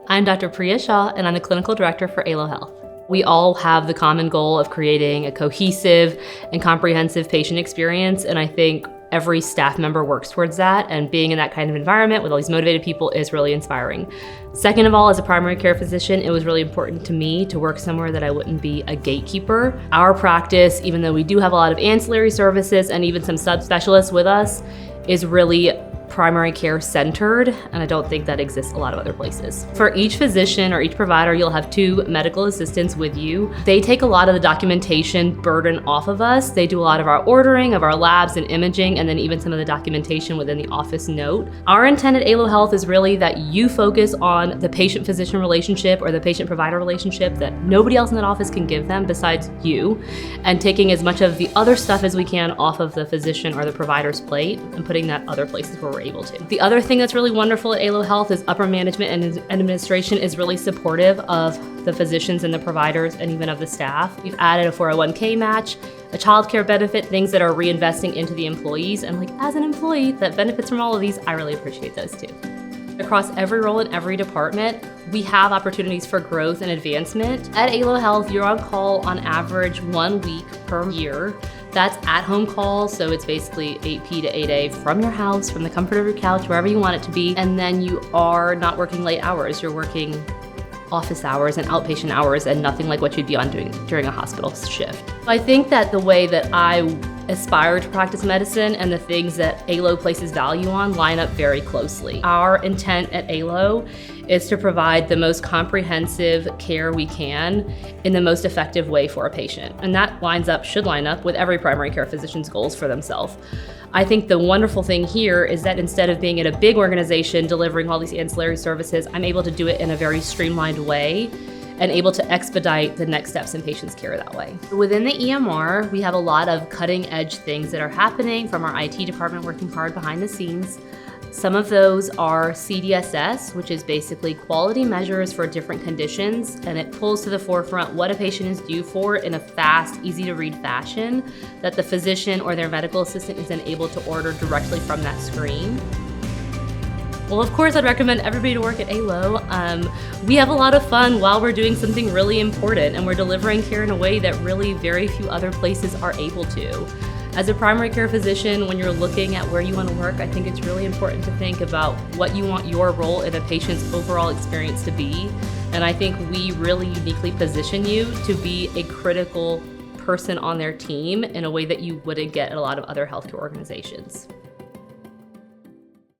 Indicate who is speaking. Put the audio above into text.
Speaker 1: I'm Dr. Priya Shah, and I'm the Clinical Director for Aylo Health. We all have the common goal of creating a cohesive and comprehensive patient experience, and I think every staff member works towards that, and being in that kind of environment with all these motivated people is really inspiring. Second of all, as a primary care physician, it was really important to me to work somewhere that I wouldn't be a gatekeeper. Our practice, even though we do have a lot of ancillary services and even some subspecialists with us, is really primary care centered, and I don't think that exists a lot of other places. For each physician or each provider, you'll have 2 medical assistants with you. They take a lot of the documentation burden off of us. They do a lot of our ordering of our labs and imaging, and then even some of the documentation within the office note. Our intent at Aylo Health is really that you focus on the patient-physician relationship or the patient-provider relationship that nobody else in that office can give them besides you, and taking as much of the other stuff as we can off of the physician or the provider's plate and putting that other places where we're able to. The other thing that's really wonderful at Aylo Health is upper management and administration is really supportive of the physicians and the providers and even of the staff. We've added a 401k match, a childcare benefit, things that are reinvesting into the employees. And as an employee that benefits from all of these, I really appreciate those too. Across every role in every department, we have opportunities for growth and advancement. At Aylo Health, you're on call on average 1 week per year. That's at-home call, so it's basically 8P to 8A from your house, from the comfort of your couch, wherever you want it to be. And then you are not working late hours. You're working office hours and outpatient hours and nothing like what you'd be on doing during a hospital shift. I think that the way that I aspire to practice medicine and the things that Aylo places value on line up very closely. Our intent at Aylo is to provide the most comprehensive care we can in the most effective way for a patient. And that should line up with every primary care physician's goals for themselves. I think the wonderful thing here is that instead of being at a big organization delivering all these ancillary services, I'm able to do it in a very streamlined way and able to expedite the next steps in patients' care that way. Within the EMR, we have a lot of cutting edge things that are happening from our IT department working hard behind the scenes. Some of those are CDSS, which is basically quality measures for different conditions, and it pulls to the forefront what a patient is due for in a fast, easy to read fashion that the physician or their medical assistant is then able to order directly from that screen. Well, of course, I'd recommend everybody to work at Aylo. We have a lot of fun while we're doing something really important, and we're delivering care in a way that really very few other places are able to. As a primary care physician, when you're looking at where you want to work, I think it's really important to think about what you want your role in a patient's overall experience to be. And I think we really uniquely position you to be a critical person on their team in a way that you wouldn't get at a lot of other healthcare organizations.